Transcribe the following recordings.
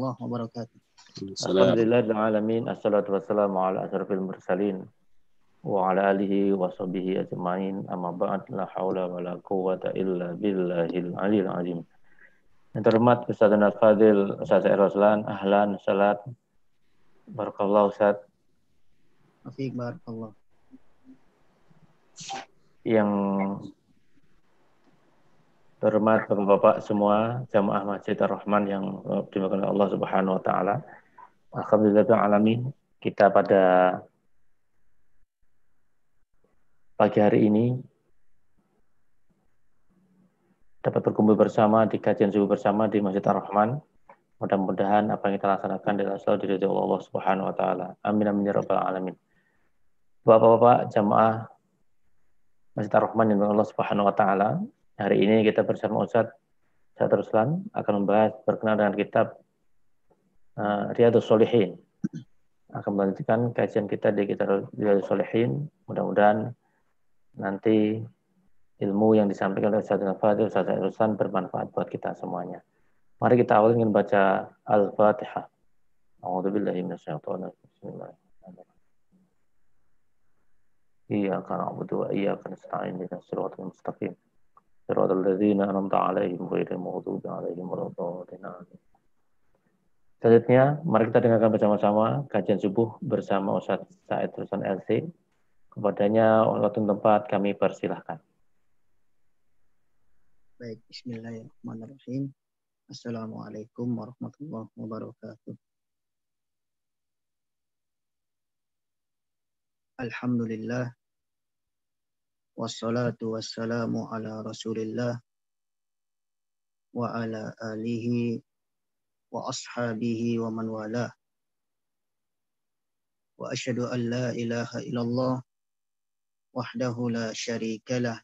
warahmatullahi wabarakatuh. Alhamdulillahirrahmanirrahim. Assalatu wassalamu ala asrafil mursalin wa ala alihi wa sahbihi ajma'in. Amma ba'd, la haula wa la quwwata illa billahil aliyil azim. Yang terhormat Ustaz Al-Fadil Ustaz Ruslan, ahlan salat. Barakallahu Ustaz. Afiq barakallah. Yang terhormat Bapak-bapak semua jamaah Masjid Ar-Rahman yang dimuliakan Allah Subhanahu wa taala. Alhamdulillah alamin, kita pada pagi hari ini dapat berkumpul bersama di kajian subuh bersama di Masjid Ar-Rahman. Mudah-mudahan apa yang kita laksanakan adalah selalu diridhoi Allah Subhanahu wa taala. Amin amin ya rabbal alamin. Bapak-bapak jamaah Masjid Ar-Rahman yang Allah Subhanahu wa taala, hari ini kita bersama Ustaz Ruslan akan membahas berkenaan dengan kitab Riyadhus Shalihin. Akan melanjutkan kajian kita di kitab Riyadhus Shalihin. Mudah-mudahan nanti ilmu yang disampaikan oleh Ustaz Al-Fadil, Ustaz Ruslan bermanfaat buat kita semuanya. Mari kita awali dengan baca Al-Fatihah. A'udzubillahi minasyaitonir rajim. Iyyaka na'budu wa iyyaka nasta'in ihdinas siratal mustaqim. Siratal ladzina an'amta 'alaihim ghairil maghdubi 'alaihim waladdallin. Selanjutnya, mari kita dengarkan bersama-sama kajian subuh bersama Ustaz Said Ruslan LC. Kepadanya waktu tempat kami persilahkan. Baik, bismillahirrahmanirrahim. Assalamualaikum warahmatullahi wabarakatuh. Alhamdulillah. Wassalatu wassalamu ala rasulillah wa ala alihi wa ashabihi wa man walah. Wa asyhadu an la ilaha illallah wahdahu la syarikalah.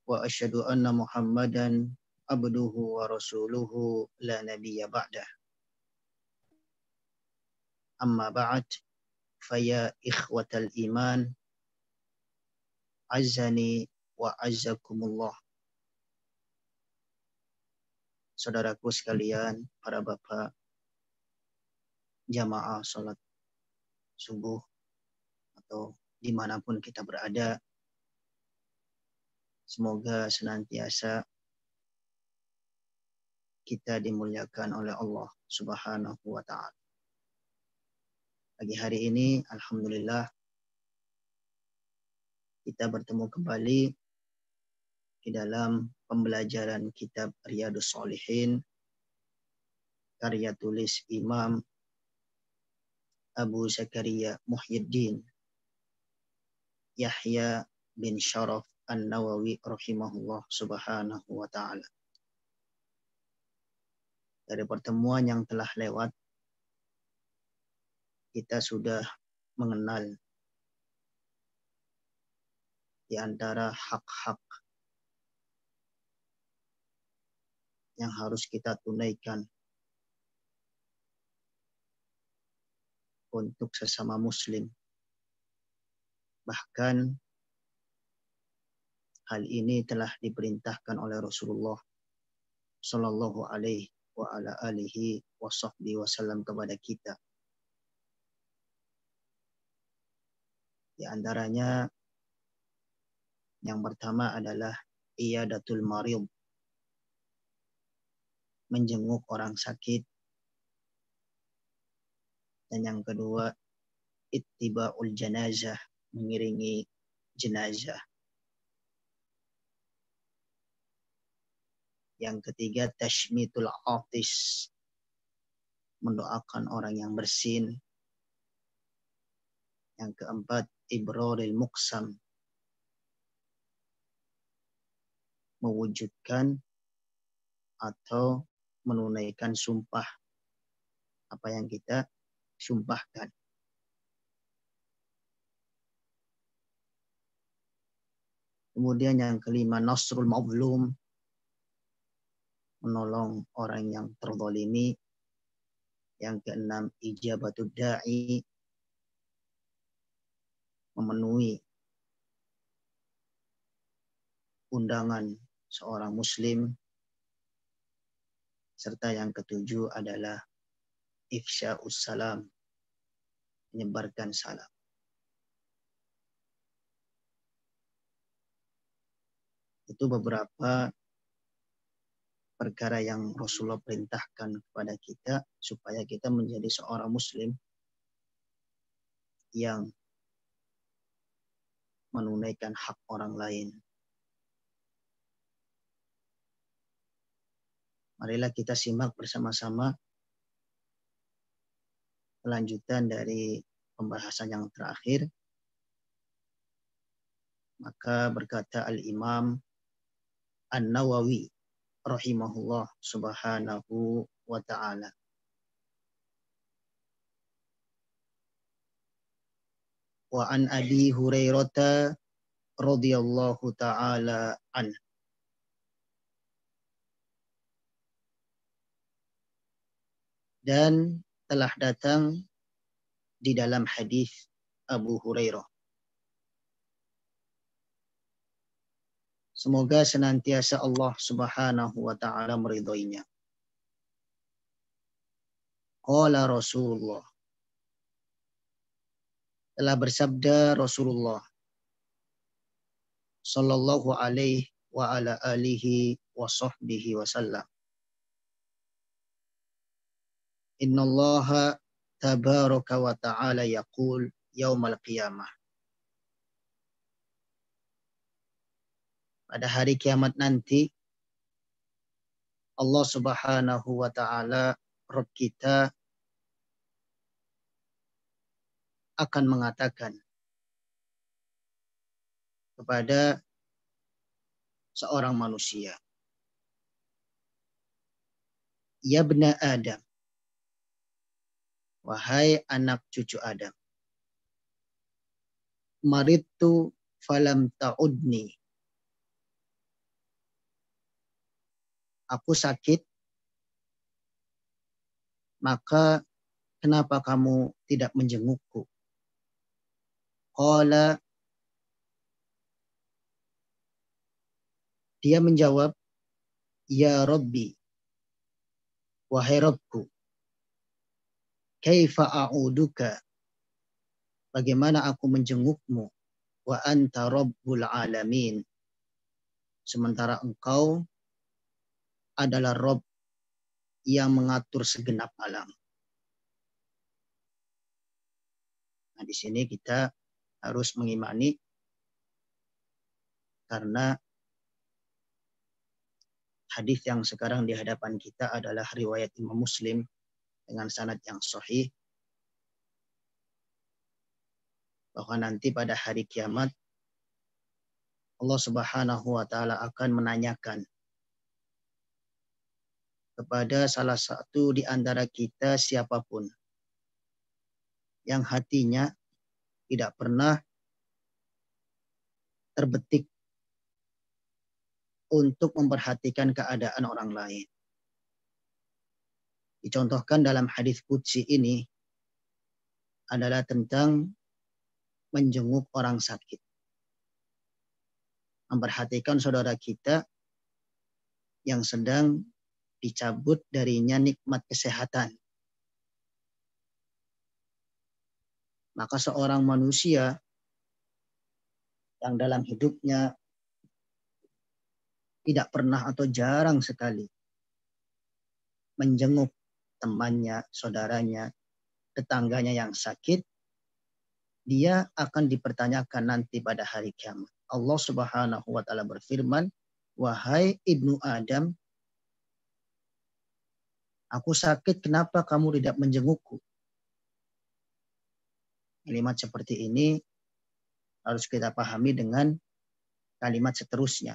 Wa asyhadu anna Muhammadan abduhu wa rasuluhu la nabiyya ba'dah. Amma ba'd, faya ikhwatal iman, azzani wa azzakumullah. Saudaraku sekalian, para bapak jamaah salat subuh atau dimanapun kita berada, semoga senantiasa kita dimuliakan oleh Allah Subhanahu wa ta'ala. Pagi hari ini, alhamdulillah, kita bertemu kembali di dalam pembelajaran kitab Riyadhus Shalihin, karya tulis Imam Abu Zakaria Muhyiddin Yahya bin Sharaf An-Nawawi rahimahullah subhanahu wa ta'ala. Dari pertemuan yang telah lewat, kita sudah mengenal di antara hak-hak yang harus kita tunaikan untuk sesama muslim. Bahkan hal ini telah diperintahkan oleh Rasulullah Sallallahu alaihi wa ala alihi wa sahbihi wasallam kepada kita. Di antaranya yang pertama adalah iyadatul marid, menjenguk orang sakit. Dan yang kedua, ittiba'ul janazah, mengiringi jenazah. Yang ketiga, tashmitul atis, mendoakan orang yang bersin. Yang keempat, ibraril muqsam, mewujudkan atau menunaikan sumpah apa yang kita sumpahkan. Kemudian yang kelima, nasrul mazlum, menolong orang yang terzalimi. Yang keenam, ijabatud da'i, memenuhi undangan seorang muslim. Serta yang ketujuh adalah ifsya'us salam, menyebarkan salam. Itu beberapa perkara yang Rasulullah perintahkan kepada kita supaya kita menjadi seorang muslim yang menunaikan hak orang lain. Marilah kita simak bersama-sama kelanjutan dari pembahasan yang terakhir. Maka berkata Al-Imam An-Nawawi rahimahullah subhanahu wa ta'ala. Wa an Abi Hurairah radhiyallahu ta'ala an. Dan telah datang di dalam hadis Abu Hurairah. Semoga senantiasa Allah subhanahu wa ta'ala meridhoinya. Qala Rasulullah. Telah bersabda Rasulullah sallallahu alaihi wa ala alihi wa sahbihi wa sallam. Innallaha tabaraka wa ta'ala yaqul yaumal qiyamah. Pada hari kiamat nanti Allah subhanahu wa ta'ala Rabb kita akan mengatakan kepada seorang manusia, ya bna Adam, wahai anak cucu Adam, maridtu falam ta'udni. Aku sakit, maka kenapa kamu tidak menjengukku? Qala, dia menjawab, ya Rabbi, wahai Rabbku, kaifa a'uduka, bagaimana aku menjengukmu, wa anta Rabbul alamin, sementara engkau adalah Rabb yang mengatur segenap alam. Nah, di sini kita harus mengimani karena hadis yang sekarang di hadapan kita adalah riwayat Imam Muslim dengan sanad yang sahih, bahwa nanti pada hari kiamat Allah Subhanahu wa taala akan menanyakan kepada salah satu di antara kita siapapun yang hatinya tidak pernah terbetik untuk memperhatikan keadaan orang lain. Dicontohkan dalam hadis qudsi ini adalah tentang menjenguk orang sakit. Memperhatikan saudara kita yang sedang dicabut darinya nikmat kesehatan. Maka seorang manusia yang dalam hidupnya tidak pernah atau jarang sekali menjenguk temannya, saudaranya, tetangganya yang sakit, dia akan dipertanyakan nanti pada hari kiamat. Allah Subhanahu wa taala berfirman, wahai ibnu Adam, aku sakit, kenapa kamu tidak menjengukku? Kalimat seperti ini harus kita pahami dengan kalimat seterusnya.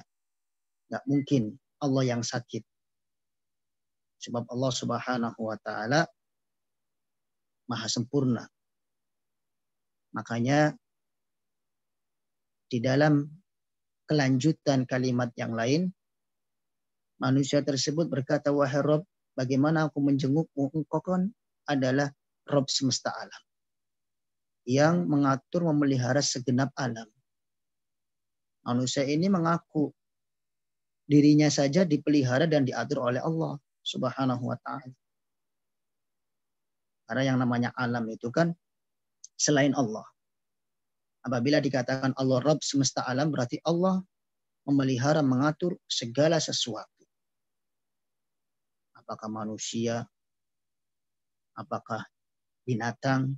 Nggak mungkin Allah yang sakit. Sebab Allah Subhanahu wa taala maha sempurna. Makanya di dalam kelanjutan kalimat yang lain, manusia tersebut berkata, wahai Rabb, bagaimana aku menjengukmu? Engkau kan adalah Rabb semesta alam, yang mengatur memelihara segenap alam. Manusia ini mengaku dirinya saja dipelihara dan diatur oleh Allah Subhanahu wa ta'ala. Karena yang namanya alam itu kan selain Allah. Apabila dikatakan Allah Rabb semesta alam, berarti Allah memelihara, mengatur segala sesuatu. Apakah manusia, apakah binatang,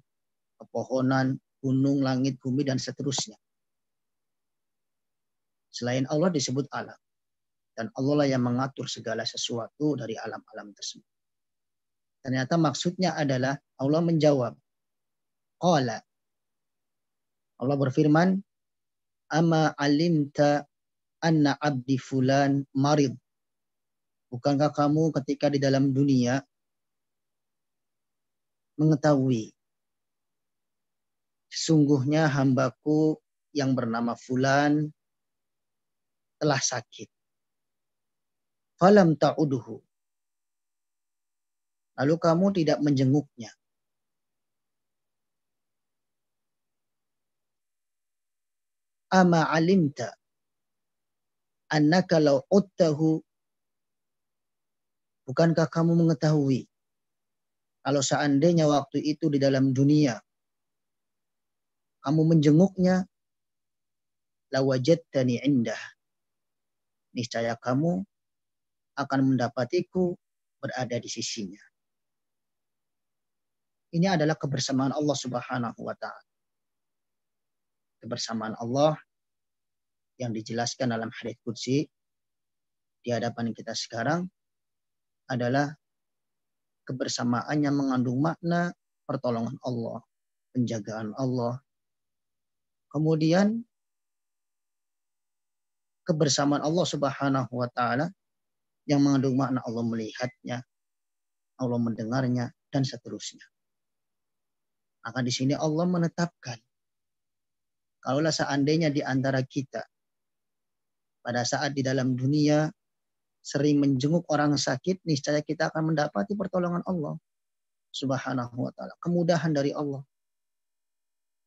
pepohonan, gunung, langit, bumi, dan seterusnya. Selain Allah disebut alam. Dan Allah lah yang mengatur segala sesuatu dari alam-alam tersebut. Ternyata maksudnya adalah Allah menjawab. Qala. Allah berfirman, Ama alimta anna abdi fulan marid. Bukankah kamu ketika di dalam dunia mengetahui sesungguhnya hambaku yang bernama fulan telah sakit. Falam ta'uduhu. Lalu kamu tidak menjenguknya. Ama alimta annaka law uttahu. Bukankah kamu mengetahui kalau seandainya waktu itu di dalam dunia kamu menjenguknya, lawajadtani indah. Niscaya kamu akan mendapatiku berada di sisinya. Ini adalah kebersamaan Allah Subhanahu wa ta'ala. Kebersamaan Allah yang dijelaskan dalam hadits qudsi di hadapan kita sekarang adalah kebersamaan yang mengandung makna pertolongan Allah, penjagaan Allah. Kemudian kebersamaan Allah Subhanahu wa ta'ala yang mengandung makna Allah melihatnya, Allah mendengarnya, dan seterusnya. Maka di sini Allah menetapkan, kalaulah seandainya di antara kita pada saat di dalam dunia sering menjenguk orang sakit, niscaya kita akan mendapati pertolongan Allah Subhanahu wa ta'ala, kemudahan dari Allah.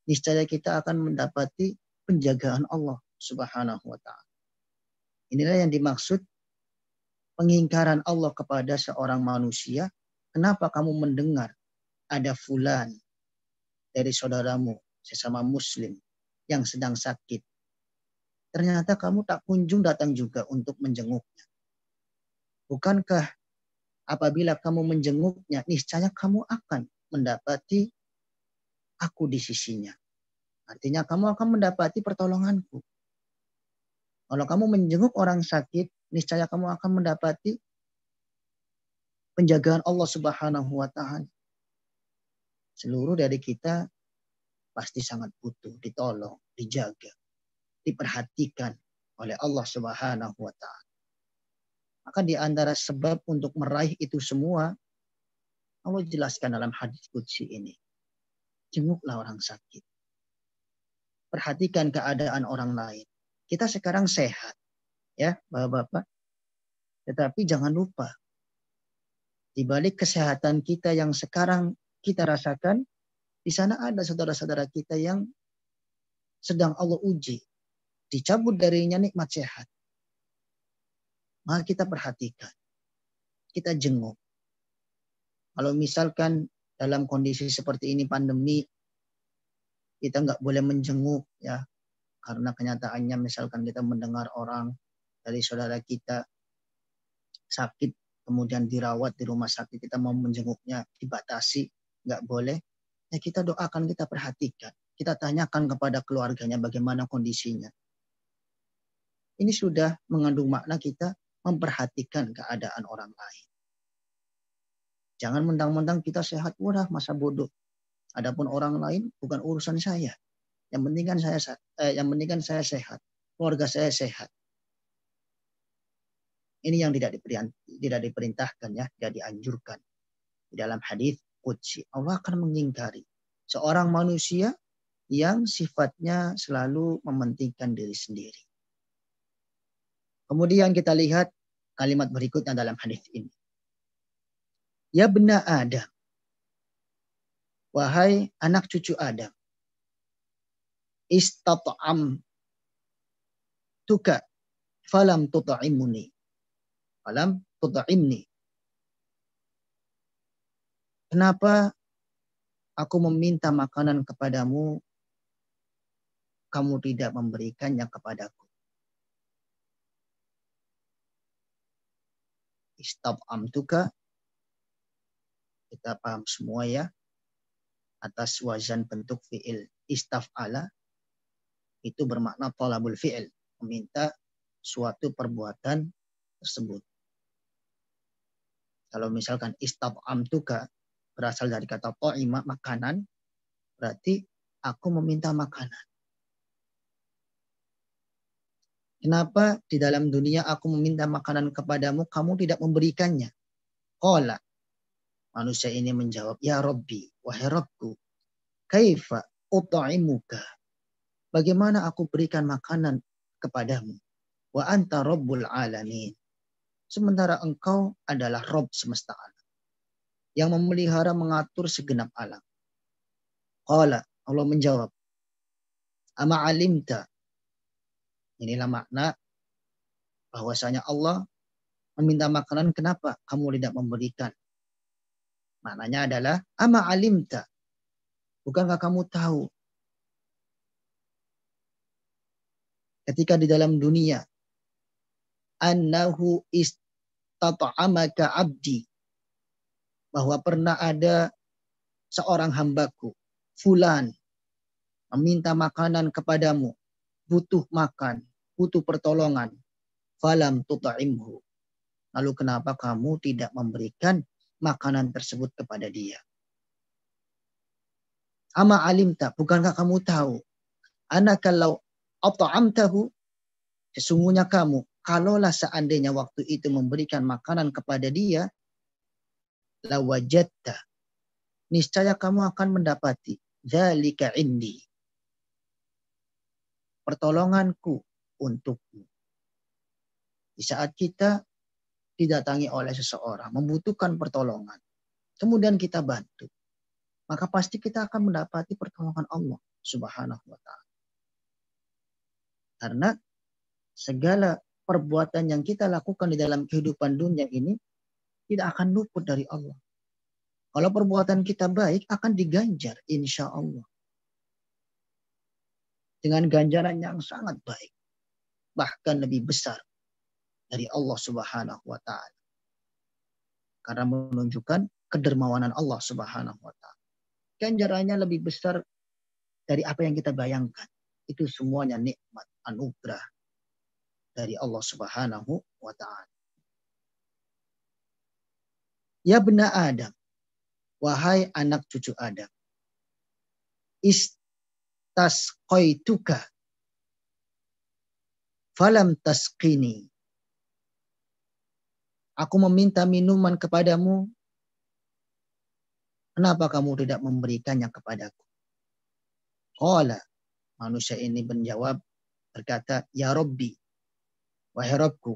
Niscaya kita akan mendapati penjagaan Allah Subhanahu wa ta'ala. Inilah yang dimaksud pengingkaran Allah kepada seorang manusia. Kenapa kamu mendengar ada fulan dari saudaramu sesama muslim yang sedang sakit, ternyata kamu tak kunjung datang juga untuk menjenguknya? Bukankah apabila kamu menjenguknya, niscaya kamu akan mendapati aku di sisinya? Artinya kamu akan mendapati pertolonganku. Kalau kamu menjenguk orang sakit, niscaya kamu akan mendapati penjagaan Allah Subhanahu wa ta'ala. Seluruh dari kita pasti sangat butuh ditolong, dijaga, diperhatikan oleh Allah Subhanahu wa ta'ala. Maka di antara sebab untuk meraih itu semua, Allah jelaskan dalam hadis qudsi ini. Jenguklah orang sakit. Perhatikan keadaan orang lain. Kita sekarang sehat, ya Bapak-bapak. Tetapi jangan lupa, di balik kesehatan kita yang sekarang kita rasakan, di sana ada saudara-saudara kita yang sedang Allah uji. Dicabut darinya nikmat sehat. Maka kita perhatikan. Kita jenguk. Kalau misalkan dalam kondisi seperti ini pandemi, kita nggak boleh menjenguk, ya. Karena kenyataannya misalkan kita mendengar orang dari saudara kita sakit, kemudian dirawat di rumah sakit, kita mau menjenguknya dibatasi, nggak boleh. Ya kita doakan, kita perhatikan. Kita tanyakan kepada keluarganya bagaimana kondisinya. Ini sudah mengandung makna kita memperhatikan keadaan orang lain. Jangan mentang-mentang kita sehat, udah masa bodoh. Adapun orang lain bukan urusan saya. Yang penting kan saya sehat, keluarga saya sehat. Ini yang tidak diperintahkan, ya, tidak dianjurkan. Di dalam hadis qudsi, Allah akan mengingkari seorang manusia yang sifatnya selalu mementingkan diri sendiri. Kemudian kita lihat kalimat berikutnya dalam hadis ini. Ya bena Adam, wahai anak cucu Adam, istat'am tuka falam tut'imuni. Falam tut'imni. kenapa aku meminta makanan kepadamu, kamu tidak memberikannya kepadaku? Istab'amtuka, kita paham semua ya, atas wazan bentuk fi'il istaf'ala, itu bermakna talabul fi'il, meminta suatu perbuatan tersebut. Kalau misalkan istab'amtuka berasal dari kata ta'ima, makanan, berarti aku meminta makanan. Kenapa di dalam dunia aku meminta makanan kepadamu, kamu tidak memberikannya? Qala, manusia ini menjawab, ya Rabbi, wahai Rabbku, kaifa ut'imuka? Bagaimana aku berikan makanan kepadamu? Wa anta Rabbul alamin. Sementara engkau adalah Rabb semesta alam, yang memelihara mengatur segenap alam. Qala, Allah menjawab, ama alimta. Inilah makna bahwasanya Allah meminta makanan, kenapa kamu tidak memberikan? Maknanya adalah, ama alimta. Bukankah kamu tahu ketika di dalam dunia, annahu istata'amaka abdi, bahwa pernah ada seorang hambaku, fulan, meminta makanan kepadamu, butuh makan, butuh pertolongan, falam tuta'imhu. Lalu kenapa kamu tidak memberikan makanan tersebut kepada dia? Ama alimta, bukankah kamu tahu, anaka law at'amtahu, sesungguhnya kamu, kalaulah seandainya waktu itu memberikan makanan kepada dia, lawajatta, niscaya kamu akan mendapati, dzalika indi, pertolonganku untukmu. Di saat kita didatangi oleh seseorang, membutuhkan pertolongan, kemudian kita bantu, maka pasti kita akan mendapati pertolongan Allah Subhanahu wa ta'ala. Karena segala perbuatan yang kita lakukan di dalam kehidupan dunia ini tidak akan luput dari Allah. Kalau perbuatan kita baik, akan diganjar insya Allah dengan ganjaran yang sangat baik, bahkan lebih besar dari Allah Subhanahu wa ta'ala. Karena menunjukkan kedermawanan Allah Subhanahu wa ta'ala. Ganjarannya lebih besar dari apa yang kita bayangkan. Itu semuanya nikmat, anugerah dari Allah Subhanahu wa ta'ala. Ya bena Adam, wahai anak cucu Adam, istasqaituka falam tasqini. Aku meminta minuman kepadamu, kenapa kamu tidak memberikannya kepadaku? Qala, manusia ini menjawab, berkata, ya Rabbi, wahai Rabbku,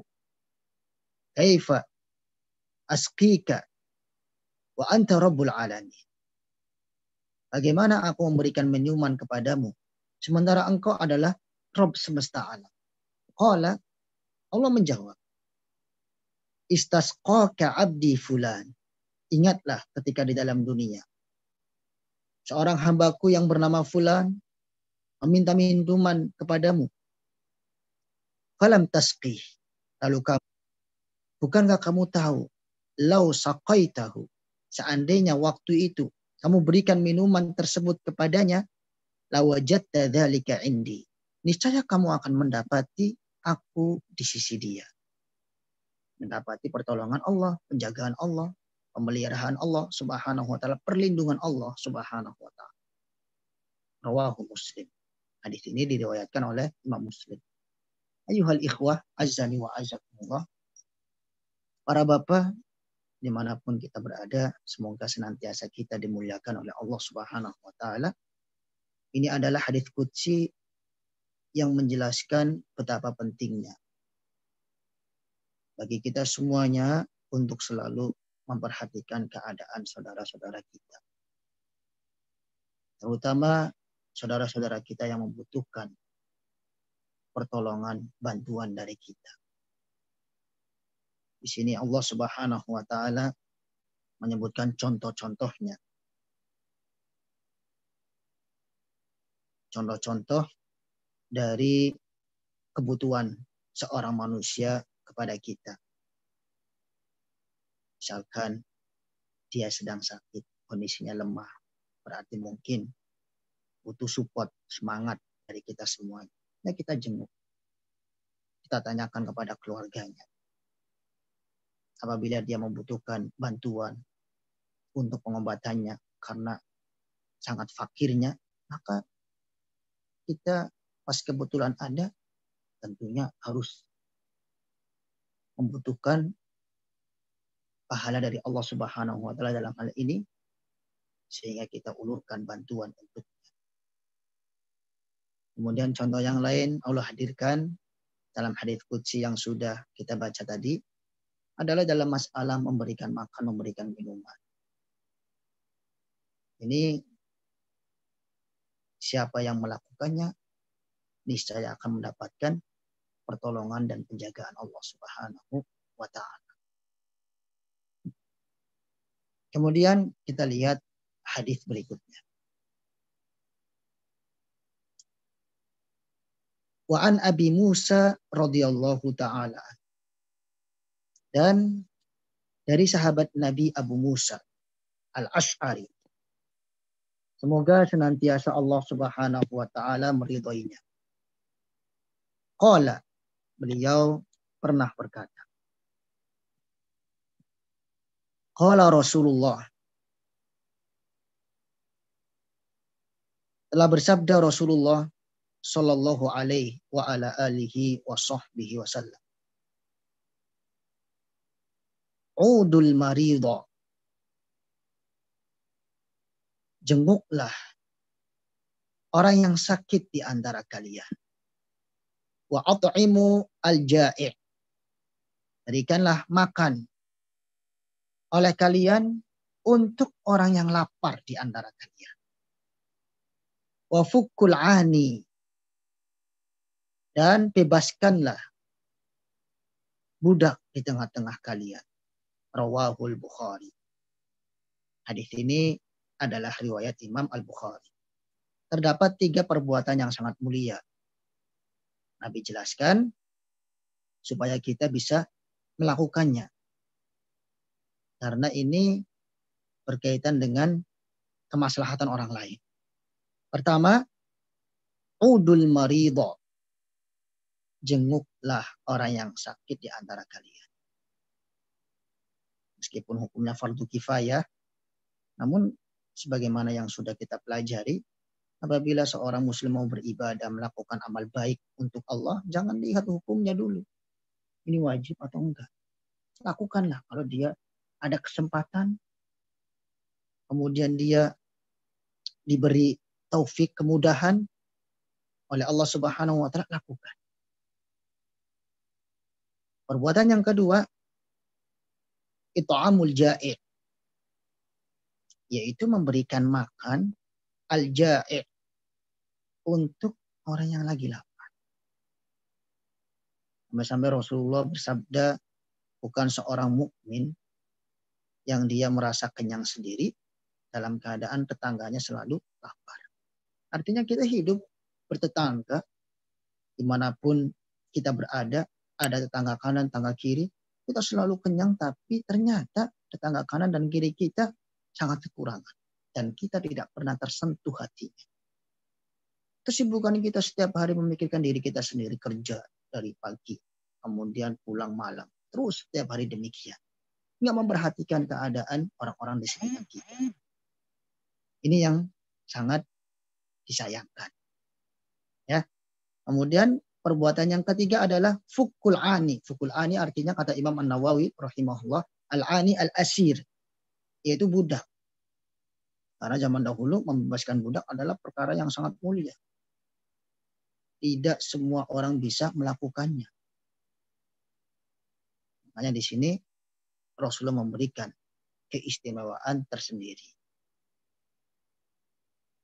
kaifa asqika wa anta Rabbul alamin. Bagaimana aku memberikan minuman kepadamu, sementara engkau adalah Rabb semesta alam? Qala, Allah menjawab, istasqaka abdi fulan. Ingatlah ketika di dalam dunia, seorang hambaku yang bernama fulan meminta minuman kepadamu. Falam tasqih. Lalu kamu, bukankah kamu tahu, lau saqaitahu, seandainya waktu itu kamu berikan minuman tersebut kepadanya, lawajatta dzalika indi. Niscaya kamu akan mendapati aku di sisi dia. Mendapati pertolongan Allah, penjagaan Allah, pemeliharaan Allah Subhanahu wa ta'ala, perlindungan Allah Subhanahu wa ta'ala. Rawahu Muslim. Hadis ini diriwayatkan oleh Imam Muslim. Ayuhal ikhwah, azzani wa azzakumullah. Para bapak, dimanapun kita berada, semoga senantiasa kita dimuliakan oleh Allah Subhanahu wa ta'ala. Ini adalah hadis qudsi yang menjelaskan betapa pentingnya bagi kita semuanya untuk selalu memperhatikan keadaan saudara-saudara kita. Terutama saudara-saudara kita yang membutuhkan pertolongan, bantuan dari kita. Di sini Allah Subhanahu wa ta'ala menyebutkan contoh-contohnya. Contoh-contoh dari kebutuhan seorang manusia kepada kita. Misalkan dia sedang sakit, kondisinya lemah, berarti mungkin butuh support, semangat dari kita semuanya. Ya kita jenguk. Kita tanyakan kepada keluarganya. Apabila dia membutuhkan bantuan untuk pengobatannya karena sangat fakirnya, maka kita pas kebetulan ada, tentunya harus membutuhkan pahala dari Allah Subhanahu wa taala dalam hal ini, sehingga kita ulurkan bantuan untuk. Kemudian contoh yang lain Allah hadirkan dalam hadis qudsi yang sudah kita baca tadi adalah dalam masalah memberikan makan, memberikan minuman. Ini siapa yang melakukannya niscaya akan mendapatkan pertolongan dan penjagaan Allah Subhanahu wa taala. Kemudian kita lihat hadis berikutnya. Wa an Abi Musa radhiyallahu taala. Dan dari sahabat Nabi Abu Musa Al-Asy'ari. Semoga senantiasa Allah Subhanahu wa taala meridhoinya. Qala, beliau pernah berkata. Qala Rasulullah. Telah bersabda Rasulullah sallallahu alaihi wa ala alihi wa sahbihi wasallam. Udul maridha. Jenguklah orang yang sakit di antara kalian. Wa at'imu al-ja'i'. Berikanlah makan oleh kalian untuk orang yang lapar di antara kalian. Wa fukkul 'ani. Dan bebaskanlah budak di tengah-tengah kalian. Rawahul Bukhari. Hadis ini adalah riwayat Imam Al-Bukhari. Terdapat 3 perbuatan yang sangat mulia. Nabi jelaskan supaya kita bisa melakukannya. Karena ini berkaitan dengan kemaslahatan orang lain. Pertama, udul maridha. Jenguklah orang yang sakit di antara kalian. Meskipun hukumnya fardu kifayah, namun sebagaimana yang sudah kita pelajari, apabila seorang muslim mau beribadah, melakukan amal baik untuk Allah, jangan lihat hukumnya dulu. Ini wajib atau enggak. Lakukanlah kalau dia ada kesempatan, kemudian dia diberi taufik, kemudahan oleh Allah Subhanahu wa taala, lakukan. Perbuatan yang kedua, it'amul ja'i', yaitu memberikan makan al-ja'i' untuk orang yang lagi lapar. Sampai Rasulullah bersabda, bukan seorang mukmin yang dia merasa kenyang sendiri dalam keadaan tetangganya selalu lapar. Artinya kita hidup bertetangga, dimanapun kita berada, ada tetangga kanan, tetangga kiri, kita selalu kenyang, tapi ternyata tetangga kanan dan kiri kita sangat kekurangan. Dan kita tidak pernah tersentuh hatinya. Kesibukan kita setiap hari memikirkan diri kita sendiri, kerja dari pagi, kemudian pulang malam. Terus setiap hari demikian. Nggak memperhatikan keadaan orang-orang di sekitar kita. Ini yang sangat disayangkan. Ya. Kemudian perbuatan yang ketiga adalah fukul ani. Fukul ani artinya kata Imam An-Nawawi rahimahullah, al-ani al-asir, yaitu budak. Karena zaman dahulu membebaskan budak adalah perkara yang sangat mulia. Tidak semua orang bisa melakukannya. Makanya di sini Rasulullah memberikan keistimewaan tersendiri.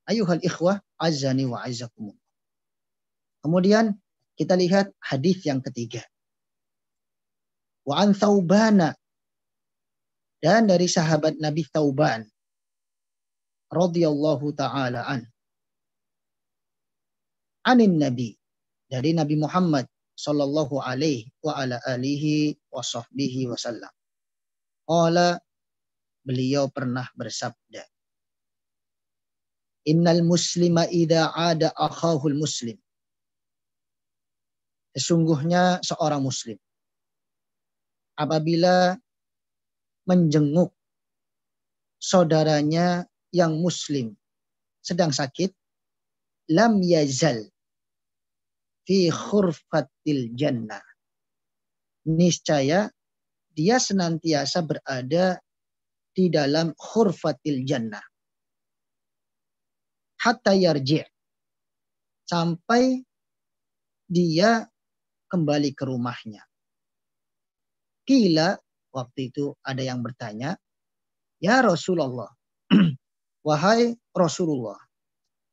Ayuhal ikhwah, azani wa azzakumullah. Kemudian kita lihat hadis yang ketiga. Wa an Thawbana Dan dari sahabat Nabi Thauban radhiyallahu taala anin Nabi, dari Nabi Muhammad sallallahu alaihi wa ala alihi wa sahbihi wasallam. Qala, beliau pernah bersabda, innal muslima idza ada akhahul muslim. Sesungguhnya seorang muslim apabila menjenguk saudaranya yang muslim sedang sakit, lam yazal fi khurfatil jannah. Niscaya dia senantiasa berada di dalam khurfatil jannah. Hatta yarji', sampai dia kembali ke rumahnya. Qila, waktu itu ada yang bertanya, ya Rasulullah, wahai Rasulullah,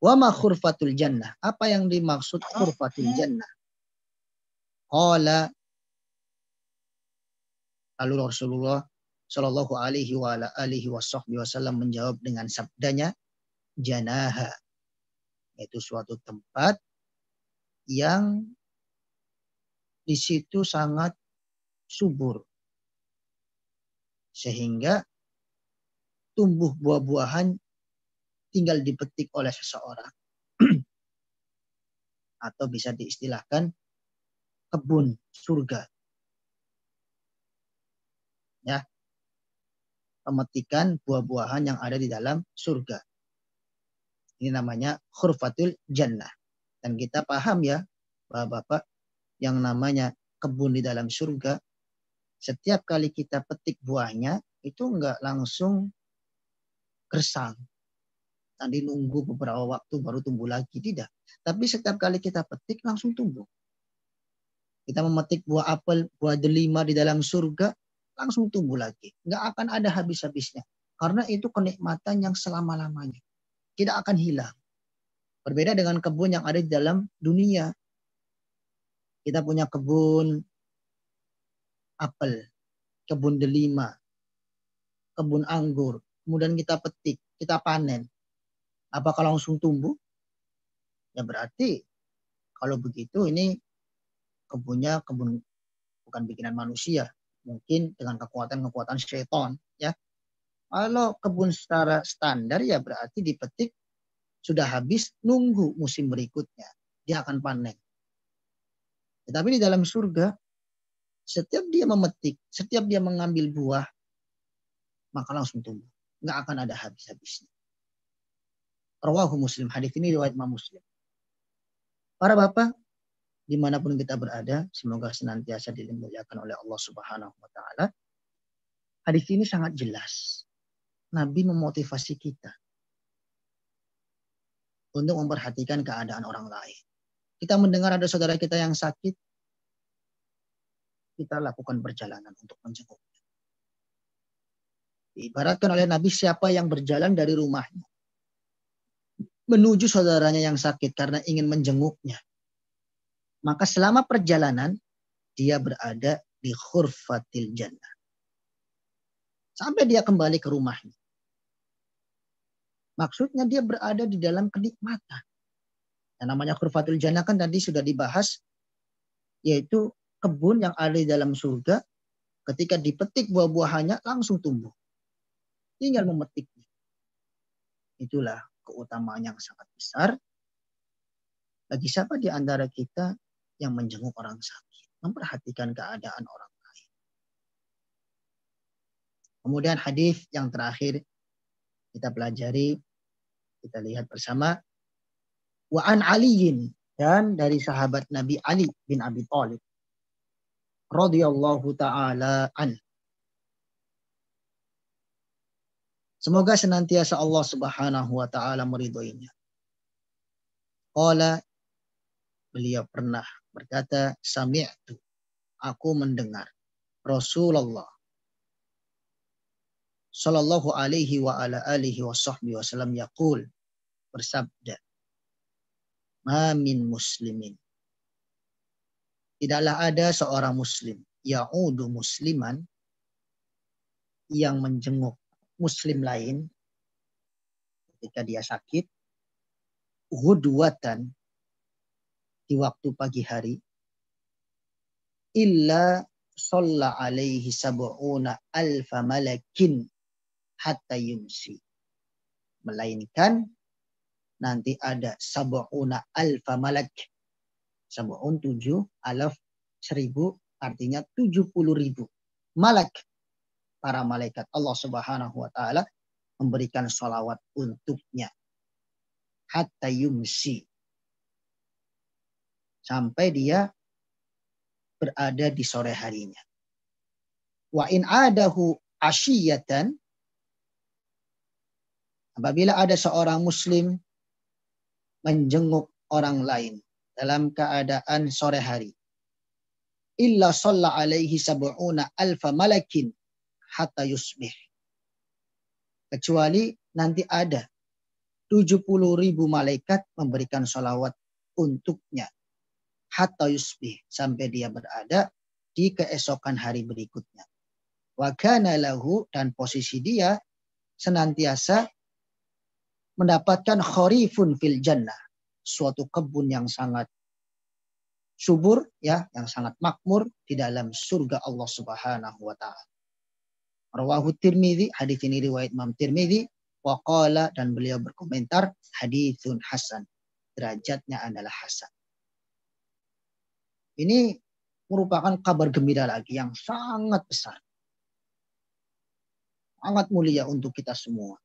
wa ma khurfatul jannah, apa yang dimaksud khurfatul jannah? Qala, lalu Rasulullah Shallallahu alaihi wa ala alihi wasallam menjawab dengan sabdanya, janaha, yaitu suatu tempat yang di situ sangat subur sehingga tumbuh buah-buahan tinggal dipetik oleh seseorang. Atau bisa diistilahkan kebun surga. Ya. Pemetikan buah-buahan yang ada di dalam surga. Ini namanya khurfatul jannah. Dan kita paham ya, Bapak-bapak, yang namanya kebun di dalam surga, setiap kali kita petik buahnya, itu enggak langsung gersang. Tadi nunggu beberapa waktu baru tumbuh lagi. Tidak. Tapi setiap kali kita petik langsung tumbuh. Kita memetik buah apel, buah delima di dalam surga, langsung tumbuh lagi. Nggak akan ada habis-habisnya. Karena itu kenikmatan yang selama-lamanya. Tidak akan hilang. Berbeda dengan kebun yang ada di dalam dunia. Kita punya kebun apel, kebun delima, kebun anggur. Kemudian kita petik, kita panen. Apakah langsung tumbuh? Ya berarti kalau begitu ini kebunnya kebun bukan bikinan manusia. Mungkin dengan kekuatan-kekuatan syaitan. Ya. Kalau kebun secara standar ya berarti dipetik sudah habis, nunggu musim berikutnya. Dia akan panen. Tetapi di dalam surga, setiap dia memetik, setiap dia mengambil buah, maka langsung tumbuh. Nggak akan ada habis-habisnya. Rawahu Muslim. Hadis ini riwayat Imam Muslim. Para bapak, dimanapun kita berada, semoga senantiasa dimuliakan oleh Allah Subhanahu wa Ta'ala. Hadis ini sangat jelas. Nabi memotivasi kita untuk memperhatikan keadaan orang lain. Kita mendengar ada saudara kita yang sakit, kita lakukan perjalanan untuk menjenguknya. Diibaratkan oleh Nabi, siapa yang berjalan dari rumahnya menuju saudaranya yang sakit karena ingin menjenguknya, maka selama perjalanan dia berada di khurfatil jannah. Sampai dia kembali ke rumahnya. Maksudnya dia berada di dalam kenikmatan. Yang namanya khurfatul jannah kan tadi sudah dibahas, yaitu kebun yang ada di dalam surga, ketika dipetik buah-buahannya langsung tumbuh. Tinggal memetiknya. Itulah keutamaan yang sangat besar bagi siapa di antara kita yang menjenguk orang sakit, memperhatikan keadaan orang lain. Kemudian hadis yang terakhir kita pelajari, kita lihat bersama. Wa an Aliyin, dan dari sahabat Nabi Ali bin Abi Thalib radhiyallahu taala an. Semoga senantiasa Allah Subhanahu wa taala meridhoinya. Qala, beliau pernah berkata, sami'tu, aku mendengar Rasulullah sallallahu alaihi wa ala alihi wa sahbihi wasallam yaqul, bersabda, ma min muslimin, tidaklah ada seorang muslim, ya'udu musliman, yang menjenguk muslim lain ketika dia sakit, ghudwatan, di waktu pagi hari, illa shalla alaihi sab'una alfa malakin hatta yumsi. Melainkan nanti ada sab'una alfa malak. Sab'un 7, alaf 1000, artinya 70.000 malak, para malaikat Allah Subhanahu wa taala memberikan sholawat untuknya hatta yumsi, sampai dia berada di sore harinya. Wa in adahu asyiyatan, apabila ada seorang muslim menjenguk orang lain dalam keadaan sore hari, illa shalla alaihi sab'una alfa malakin hatta yusbih, kecuali nanti ada 70.000 malaikat memberikan sholawat untuknya hatta yusbih, sampai dia berada di keesokan hari berikutnya. Wa kana lahu, dan posisi dia senantiasa mendapatkan kharifun fil jannah, suatu kebun yang sangat subur, ya, yang sangat makmur di dalam surga Allah Subhanahu wa taala. Rawahu Tirmidzi, hadis ini riwayat Imam Tirmidzi, wa qala, dan beliau berkomentar, haditsun hasan, derajatnya adalah hasan. Ini merupakan kabar gembira lagi yang sangat besar, sangat mulia untuk kita semua.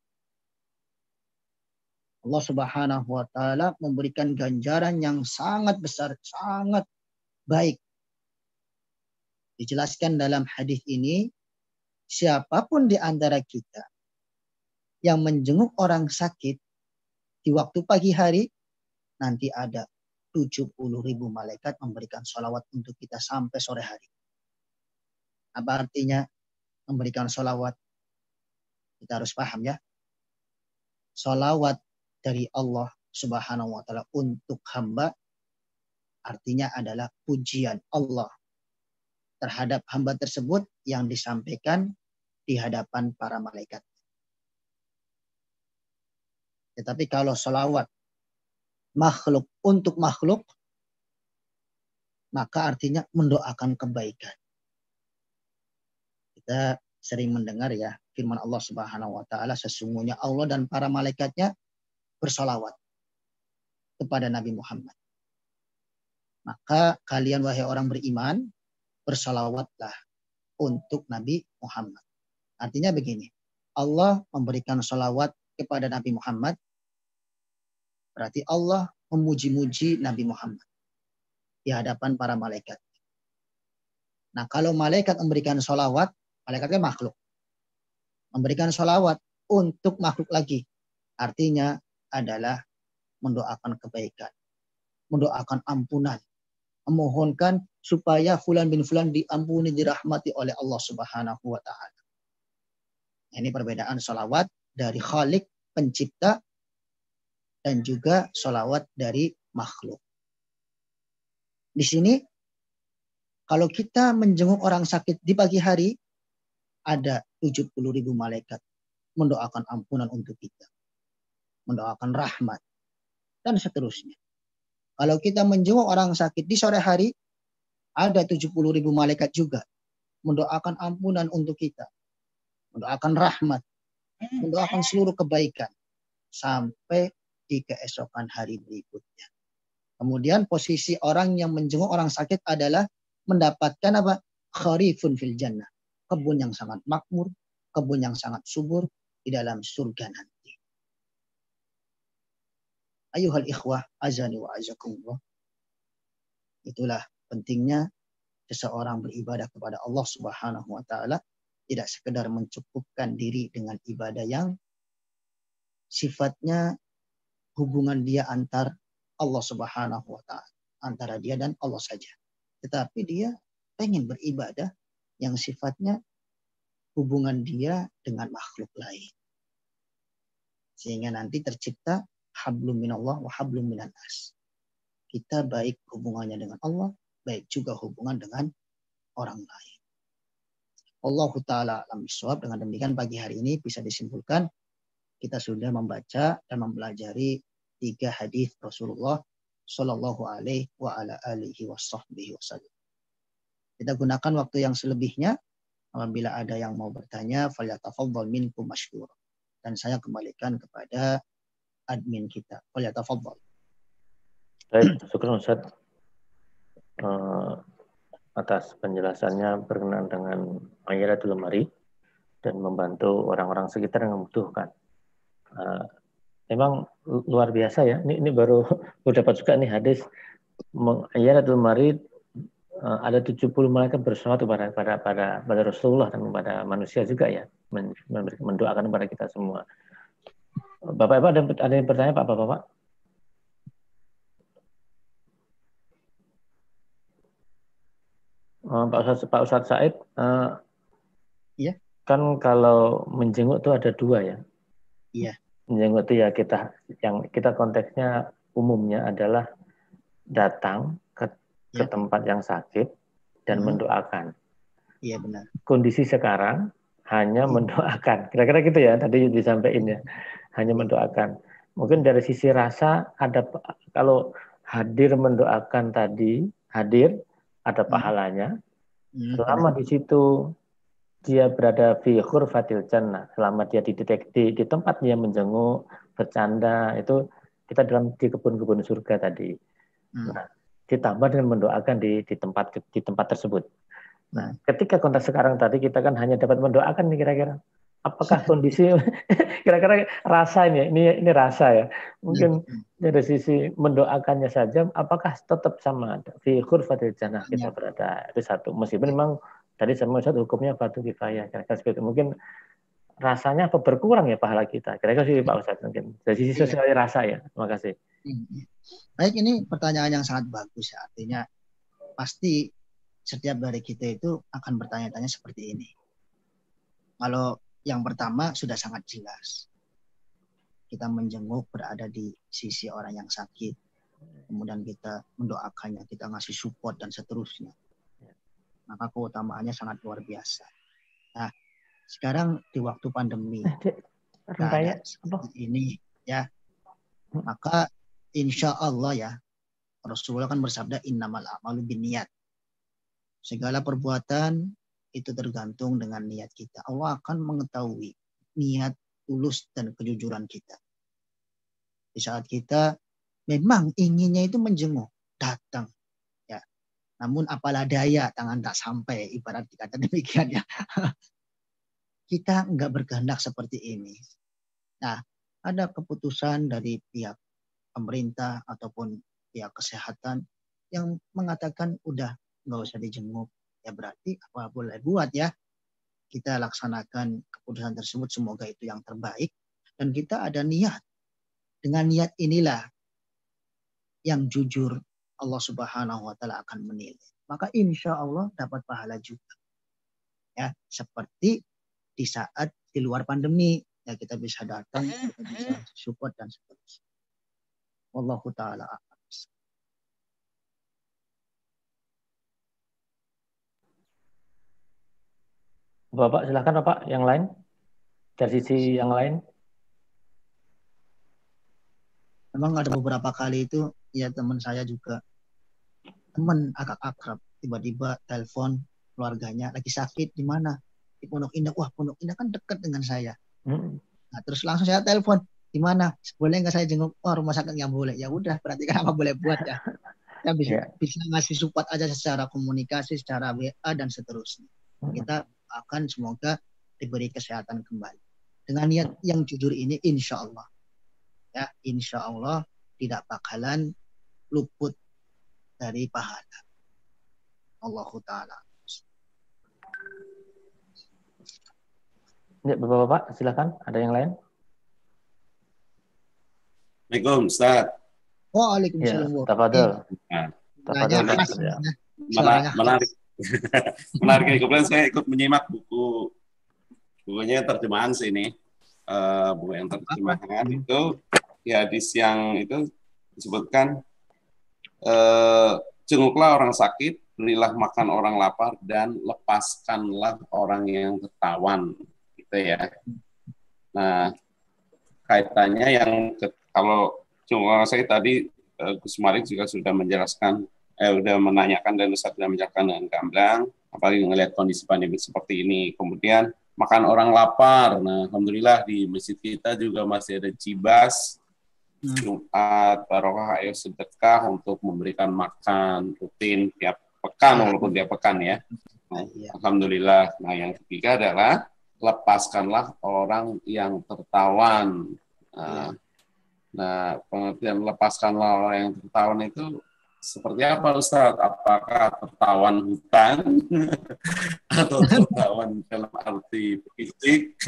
Allah Subhanahu wa taala memberikan ganjaran yang sangat besar, sangat baik. Dijelaskan dalam hadis ini, siapapun di antara kita yang menjenguk orang sakit di waktu pagi hari, nanti ada 70.000 malaikat memberikan sholawat untuk kita sampai sore hari. Apa artinya memberikan sholawat? Kita harus paham, ya. Sholawat dari Allah Subhanahu wa taala untuk hamba artinya adalah pujian Allah terhadap hamba tersebut yang disampaikan di hadapan para malaikat. Tetapi kalau sholawat makhluk untuk makhluk, maka artinya mendoakan kebaikan. Kita sering mendengar, ya, firman Allah Subhanahu wa taala, sesungguhnya Allah dan para malaikatnya bersolawat kepada Nabi Muhammad. Maka kalian wahai orang beriman, bersolawatlah untuk Nabi Muhammad. Artinya begini, Allah memberikan solawat kepada Nabi Muhammad, berarti Allah memuji-muji Nabi Muhammad di hadapan para malaikat. Nah, kalau malaikat memberikan solawat, malaikatnya makhluk, memberikan solawat untuk makhluk lagi, artinya adalah mendoakan kebaikan, mendoakan ampunan, memohonkan supaya fulan bin fulan diampuni, dirahmati oleh Allah Subhanahu wa taala. Ini perbedaan solawat dari Khalik, pencipta, dan juga solawat dari makhluk. Di sini, kalau kita menjenguk orang sakit di pagi hari, ada 70.000 malaikat mendoakan ampunan untuk kita, mendoakan rahmat, dan seterusnya. Kalau kita menjenguk orang sakit di sore hari, ada 70.000 malaikat juga mendoakan ampunan untuk kita, mendoakan rahmat, mendoakan seluruh kebaikan sampai di keesokan hari berikutnya. Kemudian posisi orang yang menjenguk orang sakit adalah mendapatkan apa? Kharifun fil jannah, kebun yang sangat makmur, kebun yang sangat subur di dalam surga nanti. Ayuhal ikhwah, azani wa azakumullah. Itulah pentingnya seseorang beribadah kepada Allah Subhanahu wa taala, tidak sekedar mencukupkan diri dengan ibadah yang sifatnya hubungan dia antar Allah Subhanahu wa taala, antara dia dan Allah saja. Tetapi dia pengen beribadah yang sifatnya hubungan dia dengan makhluk lain. Sehingga nanti tercipta hablum minallah wa hablum minan nas. Kita baik hubungannya dengan Allah, baik juga hubungan dengan orang lain. Allahu taala alam bisawab. Dengan demikian pagi hari ini bisa disimpulkan kita sudah membaca dan mempelajari 3 hadis Rasulullah Shallallahu alaihi wa ala alihi wasallam. Kita gunakan waktu yang selebihnya. Apabila ada yang mau bertanya, falyatafaddal minkum masykur. Dan saya kembalikan kepada admin kita. Falyatafaddal. Baik, syukur Ustaz atas penjelasannya berkenaan dengan Ayatul Mari dan membantu orang-orang sekitar yang membutuhkan. Memang luar biasa ya. Ini baru dapat juga nih hadis Ayatul Mari, ada 70 malaikat berselawat pada Rasulullah dan kepada manusia juga ya, mendoakan kepada kita semua. Bapak-bapak ada yang bertanya Bapak-bapak? Pak Ustadz Said, Iya. Kan kalau menjenguk itu ada 2 ya. Iya. Menjenguk itu ya kita konteksnya umumnya adalah datang ke tempat yang sakit dan mendoakan. Iya benar. Kondisi sekarang hanya mendoakan. Kira-kira gitu ya tadi disampaikan ya. Hanya mendoakan. Mungkin dari sisi rasa ada, kalau hadir mendoakan tadi, ada pahalanya. Selama di situ dia berada fi khurfatil jannah, selama dia di tempat dia menjenguk, bercanda, itu kita di kebun-kebun surga tadi. Nah, ditambah dengan mendoakan di tempat tersebut. Nah, ketika konteks sekarang tadi kita kan hanya dapat mendoakan nih kira-kira. Apakah kondisi kira-kira rasa ini rasa ya. Mungkin dari sisi mendoakannya saja apakah tetap sama fi khurfatil jannah kita berada. Itu satu. Meskipun memang tadi sama Ustaz hukumnya fardu kifayah. Kira-kira seperti itu. Mungkin rasanya apa berkurang ya pahala kita. Kira-kira sih Pak Ustaz mungkin. Dari sisi sosial rasa ya. Terima kasih. Baik, ini pertanyaan yang sangat bagus ya. Artinya pasti setiap dari kita itu akan bertanya-tanya seperti ini. Kalau yang pertama sudah sangat jelas. Kita menjenguk berada di sisi orang yang sakit. Kemudian kita mendoakannya, kita ngasih support dan seterusnya. Maka keutamaannya sangat luar biasa. Nah, sekarang di waktu pandemi keadaan seperti ini ya, maka insya Allah ya, Rasulullah kan bersabda innamal a'malu binniyat. Segala perbuatan itu tergantung dengan niat kita. Allah akan mengetahui niat tulus dan kejujuran kita. Di saat kita memang inginnya itu menjenguk, datang. Ya. Namun apalah daya, tangan tak sampai, ibarat dikata demikian ya. Kita nggak berkehendak seperti ini. Nah, ada keputusan dari pihak pemerintah ataupun pihak kesehatan yang mengatakan udah nggak usah dijenguk. Ya berarti apa boleh buat ya. Kita laksanakan keputusan tersebut, semoga itu yang terbaik. Dan kita ada niat. Dengan niat inilah yang jujur Allah Subhanahu wa Ta'ala akan menilai. Maka insya Allah dapat pahala juga. Ya, seperti di saat di luar pandemi, ya kita bisa datang, kita bisa support dan seterusnya. Wallahu ta'ala a'lam. Bapak silakan Bapak yang lain dari sisi yang lain. Memang ada beberapa kali itu ya teman saya juga, teman agak akrab, tiba-tiba telepon keluarganya lagi sakit di mana, di Pondok Indah. Wah, Pondok Indah kan dekat dengan saya. Nah, terus langsung saya telepon, di mana, boleh nggak saya jenguk? Oh, rumah sakit nggak boleh. Ya udah, berarti kan apa boleh buat ya. Kita bisa ngasih support aja secara komunikasi, secara WA dan seterusnya. Kita akan semoga diberi kesehatan kembali. Dengan niat yang jujur ini, insya Allah. Ya, insya Allah tidak bakalan luput dari pahala. Allahu ta'ala. Ya, Bapak-bapak, silakan. Ada yang lain? Assalamualaikum, Ustaz. Waalaikumsalam. Ya, tafadhol. Menarik. Menarik. Kemudian saya ikut menyimak bukunya terjemahan sini. Buku yang terjemahan itu di hadis yang itu disebutkan jenguklah orang sakit berilah makan orang lapar dan lepaskanlah orang yang tertawan, gitu ya. Nah, kaitannya yang kalau cuma saya tadi Gus Malik juga sudah menjelaskan, sudah menanyakan dan Ustaz sudah menjelaskan dengan gamblang, apalagi melihat kondisi pandemi seperti ini. Kemudian makan orang lapar. Nah, alhamdulillah di masjid kita juga masih ada Cibas, Jumat, Barokah, Ayo Sedekah untuk memberikan makan rutin tiap pekan, walaupun tiap pekan ya. Nah, alhamdulillah. Nah, yang ketiga adalah lepaskanlah orang yang tertawan. Nah, pengertian lepaskanlah orang yang tertawan itu seperti apa, Ustaz? Apakah tertawan hutan atau tertawan dalam arti fisik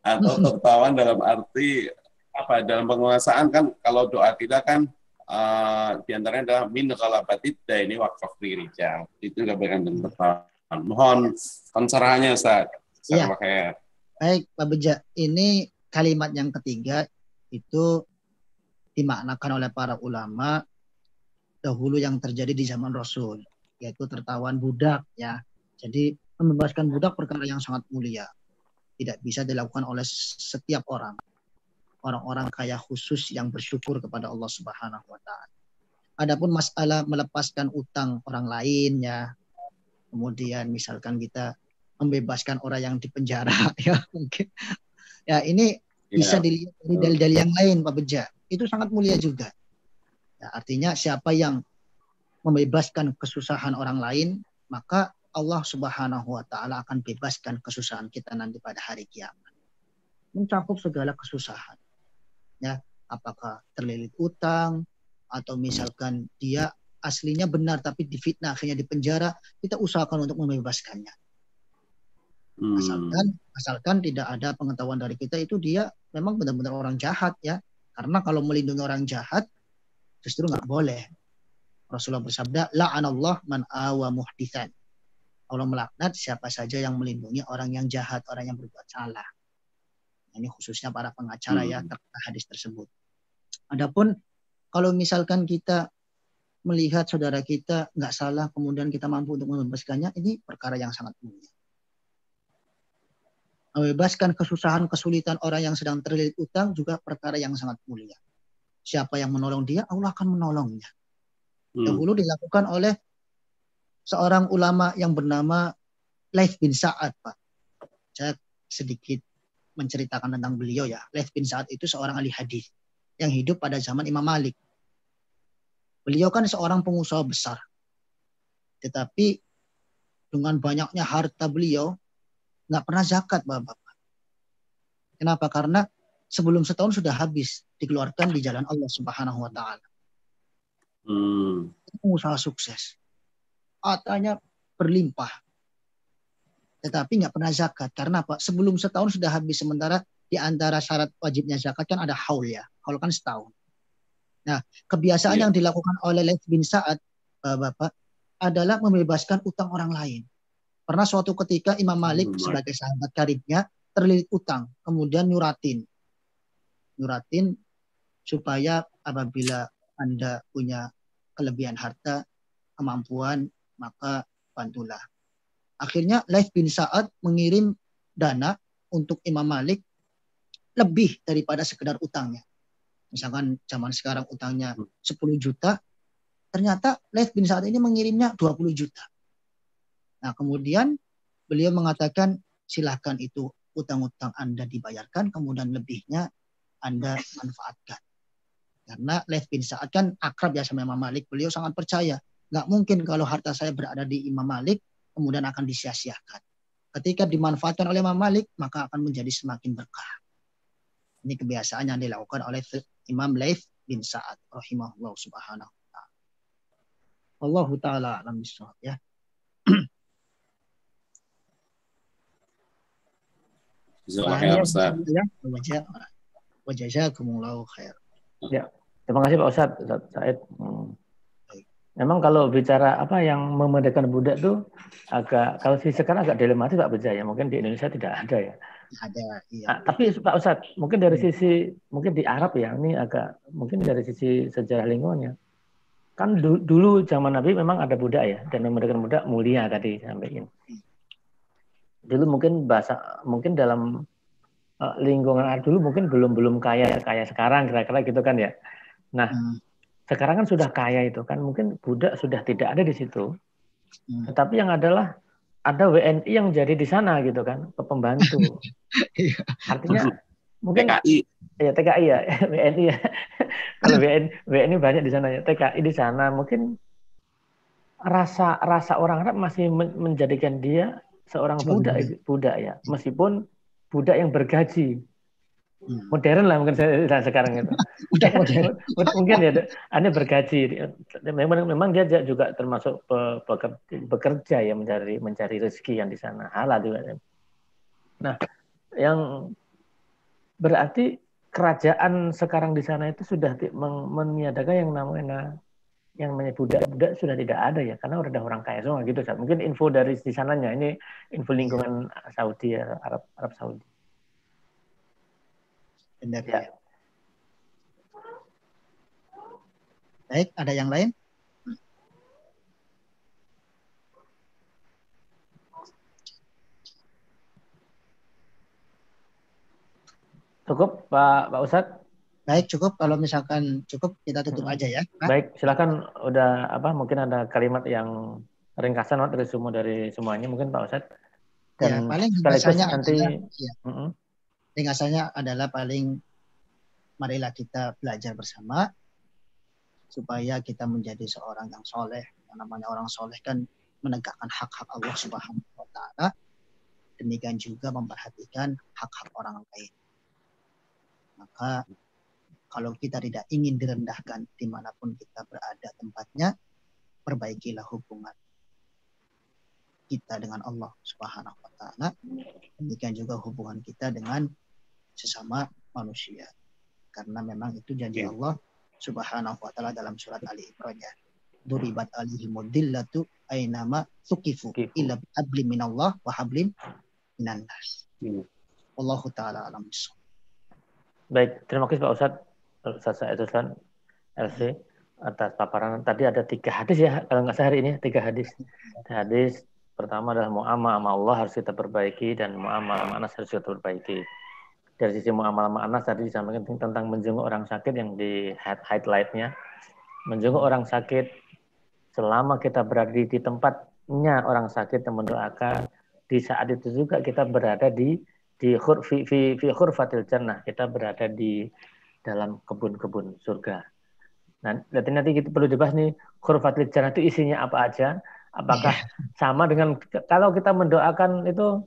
atau tertawan dalam arti apa? Dalam penguasaan kan kalau doa kita kan diantaranya adalah min ghalabatid daini wa qafri rijal. Itu juga berkaitan dengan tertawan. Mohon pencerahannya, Ustaz. Ya. Baik, Pak Beja. Ini kalimat yang ketiga itu dimaknakan oleh para ulama dahulu yang terjadi di zaman Rasul, yaitu tertawan budak ya. Jadi membebaskan budak perkara yang sangat mulia. Tidak bisa dilakukan oleh setiap orang. Orang-orang kaya khusus yang bersyukur kepada Allah Subhanahu wa taala. Adapun masalah melepaskan utang orang lain ya. Kemudian misalkan kita membebaskan orang yang dipenjara ya mungkin. Ya ini bisa dilihat dari dalil-dalil yang lain Pak Beja. Itu sangat mulia juga. Ya, artinya siapa yang membebaskan kesusahan orang lain, maka Allah Subhanahu wa taala akan bebaskan kesusahan kita nanti pada hari kiamat. Mencakup segala kesusahan. Ya, apakah terlilit utang atau misalkan dia aslinya benar tapi difitnah akhirnya dipenjara, kita usahakan untuk membebaskannya. Asalkan tidak ada pengetahuan dari kita itu dia memang benar-benar orang jahat ya. Karena kalau melindungi orang jahat justru nggak boleh. Rasulullah bersabda, la'anallah man awa muhditsan. Allah melaknat siapa saja yang melindungi orang yang jahat, orang yang berbuat salah. Ini khususnya para pengacara ya terkait hadis tersebut. Adapun kalau misalkan kita melihat saudara kita nggak salah kemudian kita mampu untuk membebaskannya, ini perkara yang sangat mulia. Membebaskan kesusahan, kesulitan orang yang sedang terlilit utang juga perkara yang sangat mulia. Siapa yang menolong dia, Allah akan menolongnya. Dahulu dilakukan oleh seorang ulama yang bernama Laits bin Sa'ad, Pak. Saya sedikit menceritakan tentang beliau ya. Laits bin Sa'ad itu seorang ahli hadis yang hidup pada zaman Imam Malik. Beliau kan seorang pengusaha besar. Tetapi dengan banyaknya harta beliau, nggak pernah zakat, Bapak. Kenapa? Karena sebelum setahun sudah habis dikeluarkan di jalan Allah Subhanahu wa taala. Pengusaha sukses. Hartanya berlimpah. Tetapi nggak pernah zakat. Karena apa? Sebelum setahun sudah habis. Sementara di antara syarat wajibnya zakat kan ada haul ya. Haul kan setahun. Nah, kebiasaan yang dilakukan oleh Laits bin Sa'ad, Bapak, adalah membebaskan utang orang lain. Pernah suatu ketika Imam Malik sebagai sahabat karibnya terlilit utang, kemudian nyuratin supaya apabila Anda punya kelebihan harta, kemampuan, maka bantulah. Akhirnya Laits bin Sa'ad mengirim dana untuk Imam Malik lebih daripada sekedar utangnya. Misalkan zaman sekarang utangnya 10 juta, ternyata Laits bin Sa'ad ini mengirimnya 20 juta. Nah, kemudian beliau mengatakan silahkan itu utang-utang Anda dibayarkan, kemudian lebihnya Anda manfaatkan. Karena Laits bin Sa'ad kan akrab ya sama Imam Malik, beliau sangat percaya. Nggak mungkin kalau harta saya berada di Imam Malik, kemudian akan disia-siakan. Ketika dimanfaatkan oleh Imam Malik, maka akan menjadi semakin berkah. Ini kebiasaan yang dilakukan oleh Imam Laits bin Sa'ad, rahimahullah subhanahu wa ta'ala. Allahu ta'ala alam bisawab ya. Wajazakumullahu khair. Ya, terima kasih Pak Ustadz Said. Memang kalau bicara apa yang memerdekakan budak itu agak, kalau di sekarang agak dilematis Pak Beja ya. Mungkin di Indonesia tidak ada ya. Ada, iya. Nah, tapi Pak Ustadz, mungkin dari sisi, mungkin di Arab ya, ini agak, mungkin dari sisi sejarah lingkungannya. kan dulu zaman Nabi memang ada budak ya, dan memerdekakan budak mulia tadi sampaikan. Dulu mungkin dalam lingkungan dulu mungkin belum kaya sekarang kira-kira gitu kan ya. Nah, sekarang kan sudah kaya itu kan, mungkin budak sudah tidak ada di situ. Tetapi yang ada WNI yang jadi di sana gitu kan, pembantu. Artinya mungkin TKI. Ya TKI ya, WNI ya. Kalau WNI banyak di sana ya, TKI di sana mungkin rasa orang Arab masih menjadikan dia seorang budak ya, meskipun budak yang bergaji. Modern lah mungkin saya sekarang itu. Mungkin ya, Anda bergaji. Memang dia juga termasuk bekerja ya, mencari rezeki yang di sana, halal juga. Nah, yang berarti kerajaan sekarang di sana itu sudah meniadakan yang namanya budak sudah tidak ada ya, karena udah ada orang kaya semua gitu. Mungkin info dari di sananya, ini info lingkungan Saudi ya, Arab Saudi. Benar ya. Baik, ada yang lain? Cukup Pak Ustadz? Baik, cukup. Kalau misalkan cukup, kita tutup aja ya. Baik, silakan. Udah mungkin ada kalimat yang ringkasan dari semuanya mungkin Pak Ustadz. Dan ya, paling ringkasannya adalah paling marilah kita belajar bersama supaya kita menjadi seorang yang soleh. Yang namanya orang soleh kan menegakkan hak-hak Allah Subhanahu wa Ta'ala. Demikian juga memperhatikan hak-hak orang lain. Maka kalau kita tidak ingin direndahkan dimanapun kita berada tempatnya, perbaikilah hubungan kita dengan Allah Subhanahu wa Ta'ala. Demikian juga hubungan kita dengan sesama manusia. Karena memang itu janji Allah Subhanahu wa Ta'ala dalam surat Ali Imran ya. Duribat alihimud dillatu aynama tuqifu illa hablim minallah wa hablim minan nas. Wallahu ta'ala alam. Baik, terima kasih Pak Ustadz Said LC atas paparan. Tadi ada 3 hadis ya, kalau nggak salah hari ini 3 hadis. Hadis pertama adalah muamalah sama Allah harus kita perbaiki, dan muamalah sama Anas harus kita perbaiki. Dari sisi muamalah sama Anas tadi disampaikan tentang menjenguk orang sakit yang di highlight-nya. Menjenguk orang sakit selama kita berada di tempatnya orang sakit dan mendoakan, di saat itu juga kita berada di khurfatil jannah, kita berada di dalam kebun-kebun surga. Nah, nanti kita perlu dibahas nih, khurfatil jannah itu isinya apa aja? Apakah sama dengan kalau kita mendoakan itu,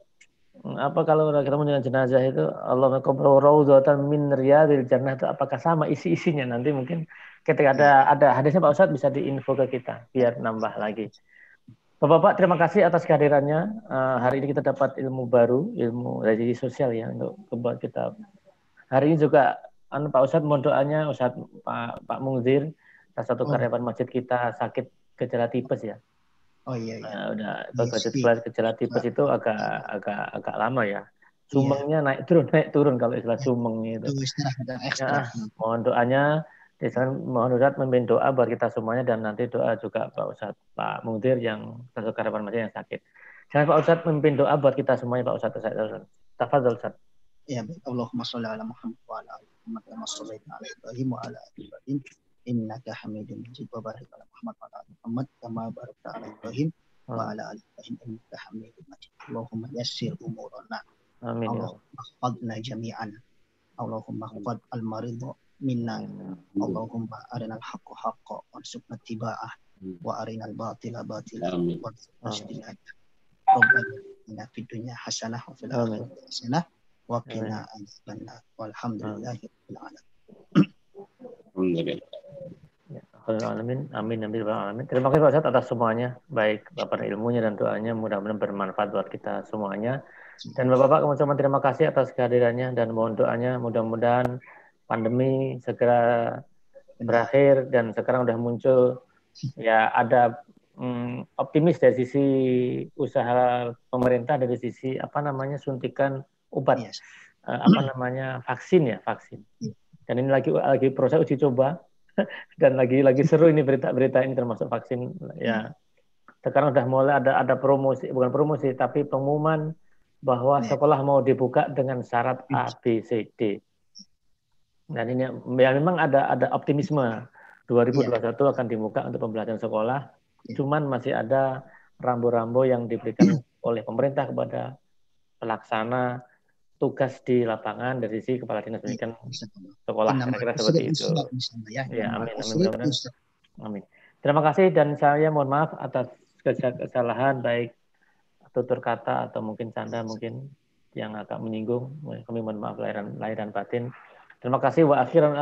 kalau kita mendoakan jenazah itu Allahumma qabru raudhatan min riyadil jannah, itu apakah sama isi-isinya? Nanti mungkin ketika ada hadisnya Pak Ustadz bisa diinfo ke kita biar nambah lagi. Bapak-bapak, terima kasih atas kehadirannya. Hari ini kita dapat ilmu baru, ilmu dari sosial ya, untuk buat kita. Hari ini juga Pak Ustadz mohon doanya, Ustadz Pak Mungzir, salah satu karyawan masjid kita sakit gejala tipes ya. Oh iya. Gejala tipes itu agak lama ya. Sumengnya naik turun kalau istilah sumengnya itu. Mohon doanya. Mohon Ustadz memimpin doa buat kita semuanya, dan nanti doa juga Pak Ustadz Pak Mungdir yang satu karyawan masjid yang sakit. Jangan Pak Ustadz memimpin doa buat kita semuanya Pak Ustadz. Tafadhol Ustadz. Ya, Allahumma sholli ala Muhammad wa ala ali Muhammad kama shallaita ala Ibrahim wa ala ali Ibrahim innaka Hamidum Majid, wa barik ala Muhammad wa ala ali Muhammad kama barakta ala Ibrahim wa ala ali Ibrahim innaka Hamidum Majid. Allahumma yassir umurana. Amin. Allahumma khadna jami'an. Allahumma khad al-maridha minna. Allahumma arinal haqqo haqqo warzuqna ittiba'ah wa arinal batila batila warzuqna ijtinabah. Rabbana atina fid dunya hasanah wa fil akhirati hasanah wa qina adzabannar. Walhamdulillahi rabbil alamin. Amin. Terima kasih Pak Ustadz atas semuanya, baik Bapak ilmunya dan doanya, mudah-mudahan bermanfaat buat kita semuanya. Dan Bapak-bapak, kami terima kasih atas kehadirannya dan mohon doanya, mudah-mudahan pandemi segera berakhir dan sekarang udah muncul ya, ada optimis dari sisi usaha pemerintah, dari sisi suntikan obat, vaksin. Dan ini lagi proses uji coba Dan lagi seru ini berita-berita ini termasuk vaksin ya. Sekarang udah mulai ada promosi, bukan promosi tapi pengumuman bahwa sekolah mau dibuka dengan syarat A, B, C, D. Dan ini ya memang ada optimisme 2021 akan dibuka untuk pembelajaran sekolah. Cuman masih ada rambu-rambu yang diberikan oleh pemerintah kepada pelaksana tugas di lapangan dari sisi kepala dinas pendidikan sekolah. Kira-kira seperti itu. Ya, amin, mudah-mudahan. Amin. Terima kasih dan saya mohon maaf atas kesalahan baik tutur kata atau mungkin canda mungkin yang agak menyinggung. Kami mohon maaf lahir dan batin. Terima kasih wa akhiran